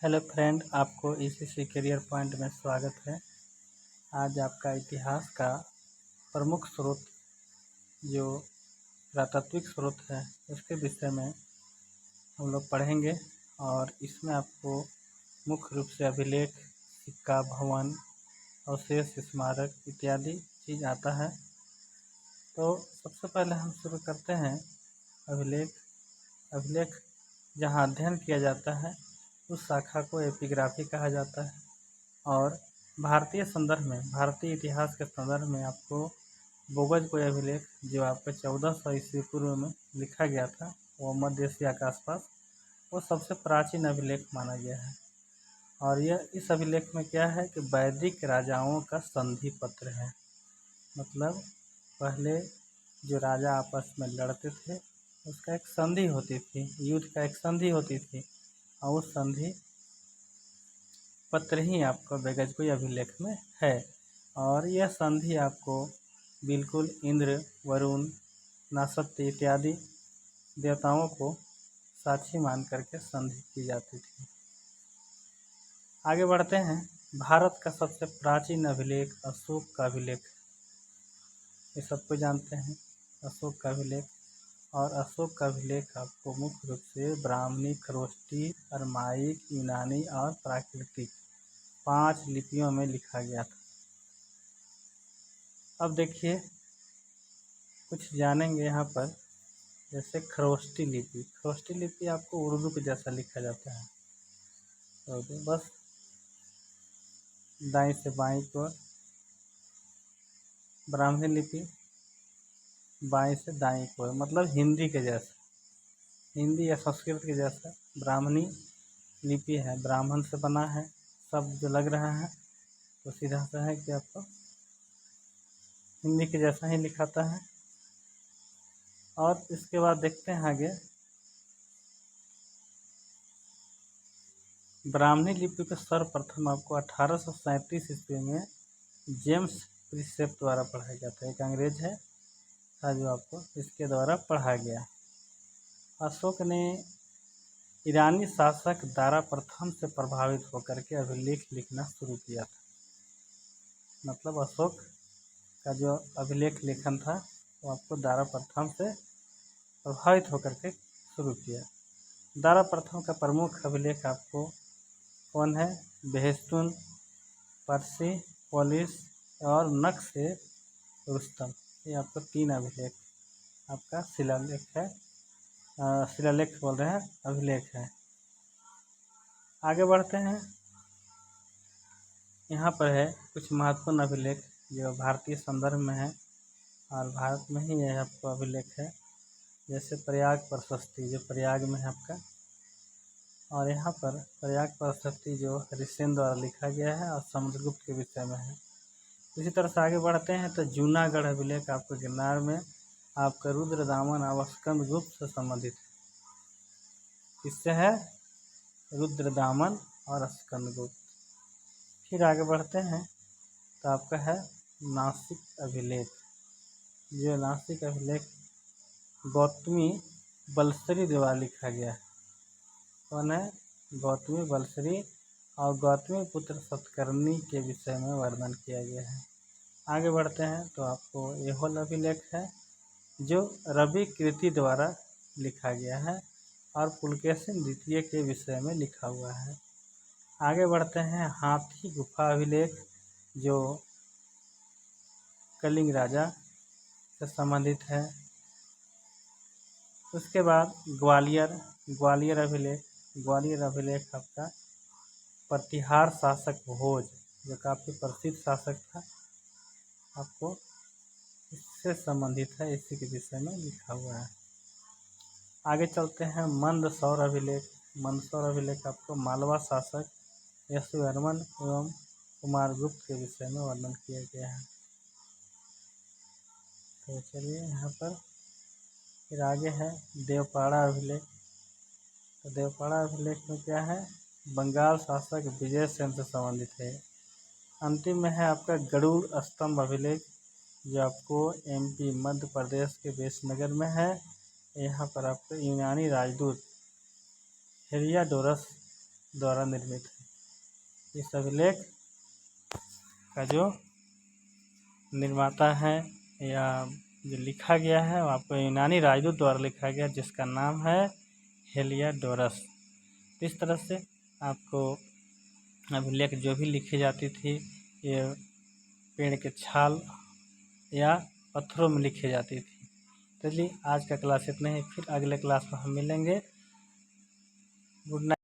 Hello friend, आपको ECC career point में स्वागत है। आज आपका इतिहास का प्रमुख स्रोत जो पुरातात्विक स्रोत है उसके विषय में हम लोग पढ़ेंगे और इसमें आपको मुख्य रूप से अभिलेख, सिक्का, भवन, अवशेष, स्मारक इत्यादि चीज़ आता है। तो सबसे पहले हम शुरू करते हैं अभिलेख। अभिलेख जहाँ अध्ययन किया जाता है उस शाखा को एपिग्राफी कहा जाता है और भारतीय संदर्भ में, भारतीय इतिहास के संदर्भ में आपको बोगज कोई अभिलेख जो आपका 1400 ईस्वी पूर्व में लिखा गया था, वो मध्य एशिया के आसपास, वो सबसे प्राचीन अभिलेख माना गया है। और यह इस अभिलेख में क्या है कि वैदिक राजाओं का संधि पत्र है। मतलब पहले जो राजा आपस में लड़ते थे उसका एक संधि होती थी, युद्ध का एक संधि होती थी, और उस संधि पत्र ही आपको बेगजकोई अभिलेख में है। और यह संधि आपको बिल्कुल इंद्र, वरुण, नासत्य इत्यादि देवताओं को साक्षी मान करके संधि की जाती थी। आगे बढ़ते हैं। भारत का सबसे प्राचीन अभिलेख अशोक का अभिलेख, ये सबको जानते हैं, अशोक का अभिलेख। और अशोक का अभिलेख आपको मुख्य रूप से ब्राह्मणी, खरोष्टी, अरमाइक, यूनानी और प्राकृतिक 5 लिपियों में लिखा गया था। अब देखिए कुछ जानेंगे यहाँ पर। जैसे खरोष्टी लिपि, खरोष्टी लिपि आपको उर्दू के जैसा लिखा जाता है। तो बस दाएं से बाएं को ब्राह्मणी लिपि, बाएं से दाएं को, मतलब हिंदी के जैसा, हिंदी या संस्कृत के जैसा ब्राह्मणी लिपि है, ब्राह्मण से बना है। शब्द जो लग रहा है तो सीधा सा है कि आपको हिंदी के जैसा ही लिखाता है। और इसके बाद देखते हैं आगे। ब्राह्मणी लिपि को सर्वप्रथम आपको 1837 ईस्वी में जेम्स प्रिसेप द्वारा पढ़ाया गया था। एक अंग्रेज है था जो आपको इसके द्वारा पढ़ाया गया। अशोक ने ईरानी शासक दारा प्रथम से प्रभावित होकर के अभिलेख लिखना शुरू किया था। मतलब अशोक का जो अभिलेख लेखन था वो आपको दारा प्रथम से प्रभावित होकर के शुरू किया। दारा प्रथम का प्रमुख अभिलेख आपको कौन है? बेहस्तून, परसी, पोलिस और नक्श रुस्तम। ये आपको 3 अभिलेख आपका शिलालेख है, शिलालेख बोल रहे हैं, अभिलेख है। आगे बढ़ते हैं। यहाँ पर है कुछ महत्वपूर्ण अभिलेख जो भारतीय संदर्भ में है और भारत में ही यह आपको अभिलेख है। जैसे प्रयाग प्रशस्ति जो प्रयाग में है आपका, और यहाँ पर प्रयाग प्रशस्ति जो हरिसेन द्वारा लिखा गया है और समुद्रगुप्त के विषय में है। इसी तरह से आगे बढ़ते हैं तो जूनागढ़ अभिलेख आपको गिरनार में आपका रुद्रदामन और स्कंदगुप्त से संबंधित है। इससे है रुद्रदामन और स्कंदगुप्त। फिर आगे बढ़ते हैं तो आपका है नासिक अभिलेख। जो नासिक अभिलेख गौतमी बलसरी द्वारा लिखा गया है। कौन है? गौतमी बलसरी और गौतमी पुत्र सतकर्णी के विषय में वर्णन किया गया है। आगे बढ़ते हैं तो आपको एहोल अभिलेख है जो रवि कृति द्वारा लिखा गया है और पुलकेशिन द्वितीय के विषय में लिखा हुआ है। आगे बढ़ते हैं हाथी गुफा अभिलेख जो कलिंग राजा से संबंधित है। उसके बाद ग्वालियर अभिलेख, ग्वालियर अभिलेख आपका प्रतिहार शासक भोज जो काफ़ी प्रसिद्ध शासक था, आपको इससे संबंधित है, इसी के विषय में लिखा हुआ है। आगे चलते हैं मंदसौर अभिलेख। मंदसौर अभिलेख आपको मालवा शासक यशोवर्मन एवं कुमारगुप्त के विषय में वर्णन किया गया है। तो चलिए यहाँ पर फिर आगे है देवपाड़ा अभिलेख। तो देवपाड़ा अभिलेख में क्या है? बंगाल शासक विजय सेन से संबंधित है। अंतिम में है आपका गरुड़ स्तंभ अभिलेख जो आपको एमपी मध्य प्रदेश के बेसनगर में है। यहाँ पर आपको यूनानी राजदूत हेलियोडोरस द्वारा निर्मित है। इस अभिलेख का जो निर्माता है या जो लिखा गया है वो आपको यूनानी राजदूत द्वारा लिखा गया, जिसका नाम है हेलियोडोरस। इस तरह से आपको अभिलेख जो भी लिखी जाती थी ये पेड़ के छाल या पत्थरों में लिखी जाती थी। चलिए आज का क्लास इतना ही, फिर अगले क्लास में हम मिलेंगे। Good night.